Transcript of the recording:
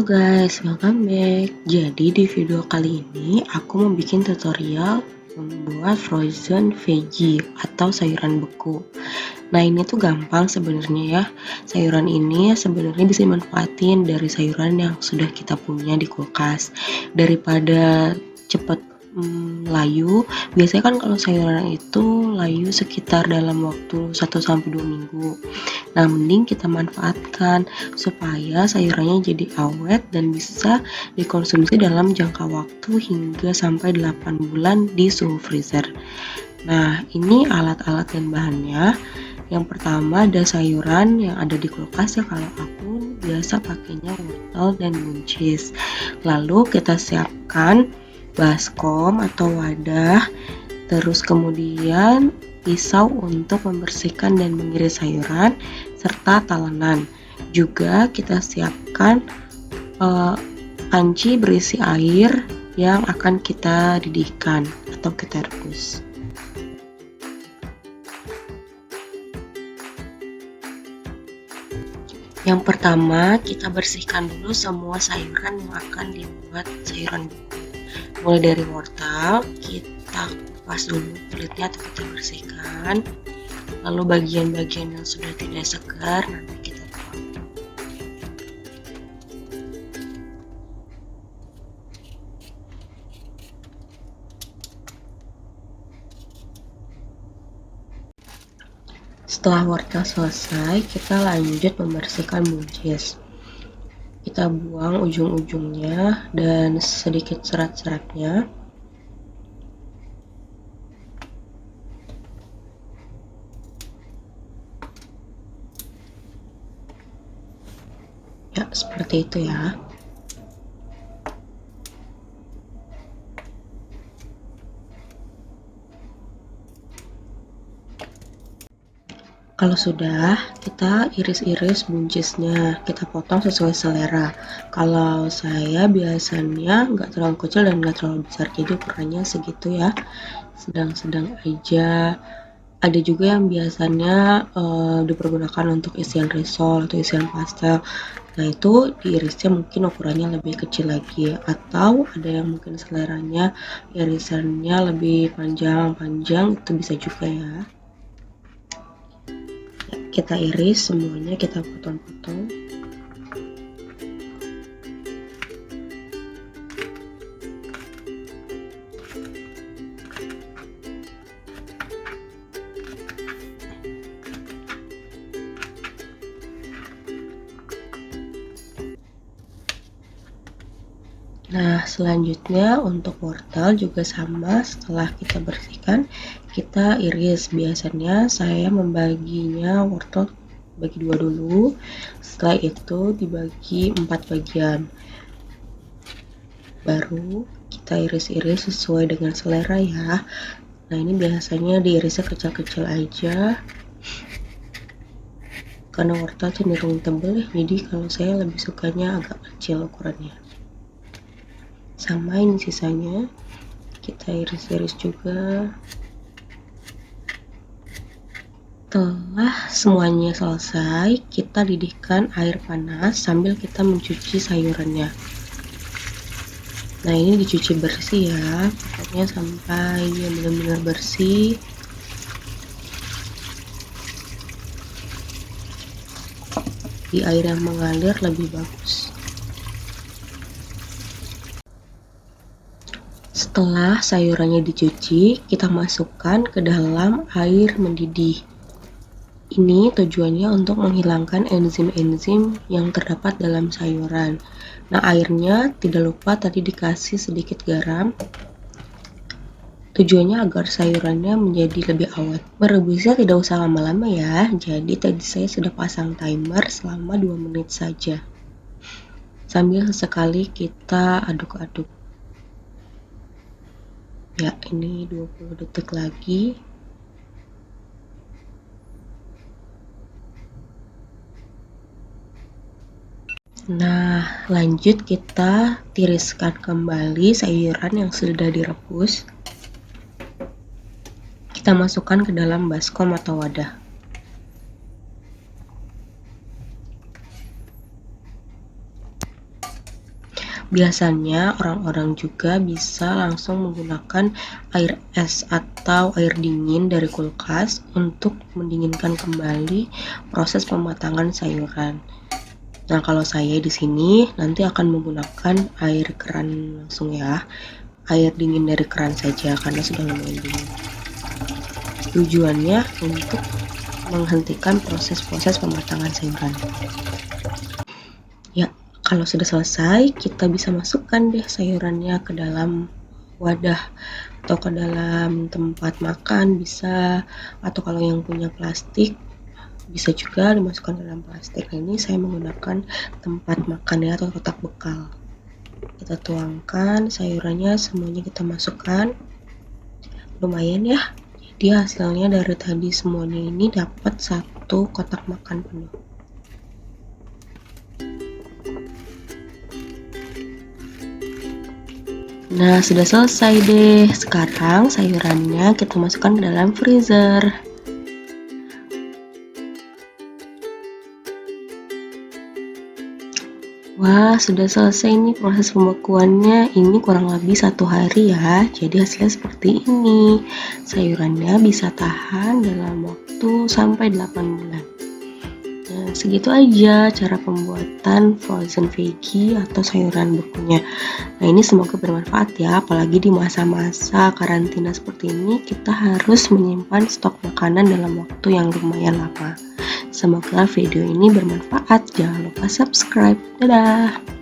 Halo guys, welcome back. Jadi di video kali ini aku mau bikin tutorial membuat frozen veggie atau sayuran beku. Nah ini tuh gampang sebenarnya ya. Sayuran ini sebenarnya bisa dimanfaatin dari sayuran yang sudah kita punya di kulkas. Daripada cepet layu, biasanya kan kalau sayuran itu layu sekitar dalam waktu 1-2 minggu. Nah, mending kita manfaatkan supaya sayurannya jadi awet dan bisa dikonsumsi dalam jangka waktu hingga sampai 8 bulan di suhu freezer. Nah, ini alat-alat dan bahannya. Yang pertama ada sayuran yang ada di kulkas ya, kalau aku biasa pakainya wortel dan buncis. Lalu kita siapkan baskom atau wadah, terus kemudian pisau untuk membersihkan dan mengiris sayuran, serta talenan. Juga kita siapkan panci berisi air yang akan kita didihkan atau kita rebus. Yang pertama, kita bersihkan dulu semua sayuran yang akan dibuat sayuran beku. Mulai dari wortel, kita kupas dulu kulitnya atau kita bersihkan. Lalu bagian-bagian yang sudah tidak segar nanti kita buang. Setelah wortel selesai, kita lanjut membersihkan buncis. Kita buang ujung-ujungnya dan sedikit serat-seratnya. Ya, seperti itu ya. Kalau sudah, kita iris-iris buncisnya, kita potong sesuai selera. Kalau saya biasanya nggak terlalu kecil dan nggak terlalu besar, jadi ukurannya segitu ya, sedang-sedang aja. Ada juga yang biasanya dipergunakan untuk isian risol atau isian pastel. Nah itu diirisnya mungkin ukurannya lebih kecil lagi, atau ada yang mungkin seleranya irisannya lebih panjang-panjang, itu bisa juga ya. Kita iris semuanya, kita potong-potong. Nah, selanjutnya untuk wortel juga sama, setelah kita bersihkan, kita iris. Biasanya saya membaginya wortel bagi 2 dulu, setelah itu dibagi 4 bagian. Baru kita iris-iris sesuai dengan selera ya. Nah, ini biasanya diirisnya kecil-kecil aja, karena wortel cenderung tebal ya, jadi kalau saya lebih sukanya agak kecil ukurannya. Sama ini sisanya kita iris-iris juga. Setelah semuanya selesai, kita didihkan air panas sambil kita mencuci sayurannya. Nah ini dicuci bersih ya, pokoknya sampai dia benar-benar bersih. Di air yang mengalir lebih bagus. Setelah sayurannya dicuci, kita masukkan ke dalam air mendidih. Ini tujuannya untuk menghilangkan enzim-enzim yang terdapat dalam sayuran. Nah, airnya tidak lupa tadi dikasih sedikit garam. Tujuannya agar sayurannya menjadi lebih awet. Merebusnya tidak usah lama-lama ya. Jadi tadi saya sudah pasang timer selama 2 menit saja. Sambil sesekali kita aduk-aduk. Ya, ini 20 detik lagi. Nah, lanjut kita tiriskan kembali sayuran yang sudah direbus. Kita masukkan ke dalam baskom atau wadah. Biasanya orang-orang juga bisa langsung menggunakan air es atau air dingin dari kulkas untuk mendinginkan kembali proses pematangan sayuran. Nah, kalau saya di sini nanti akan menggunakan air keran langsung ya. Air dingin dari keran saja karena sudah lumayan dingin. Tujuannya untuk menghentikan proses-proses pematangan sayuran. Ya, kalau sudah selesai, kita bisa masukkan deh sayurannya ke dalam wadah atau ke dalam tempat makan bisa, atau kalau yang punya plastik bisa juga dimasukkan ke dalam plastik. Nah, ini saya menggunakan tempat makan ya atau kotak bekal. Kita tuangkan sayurannya, semuanya kita masukkan. Lumayan ya. Jadi hasilnya dari tadi semuanya ini dapat satu kotak makan penuh. Nah, sudah selesai deh. Sekarang sayurannya kita masukkan ke dalam freezer. Wah, sudah selesai nih proses pembekuannya. Ini kurang lebih 1 hari ya. Jadi hasilnya seperti ini. Sayurannya bisa tahan dalam waktu sampai 8 bulan. Nah, segitu aja cara pembuatan frozen veggie atau sayuran bekunya. Nah, ini semoga bermanfaat ya, apalagi di masa-masa karantina seperti ini, kita harus menyimpan stok makanan dalam waktu yang lumayan lama. Semoga video ini bermanfaat. Jangan lupa subscribe. Dadah!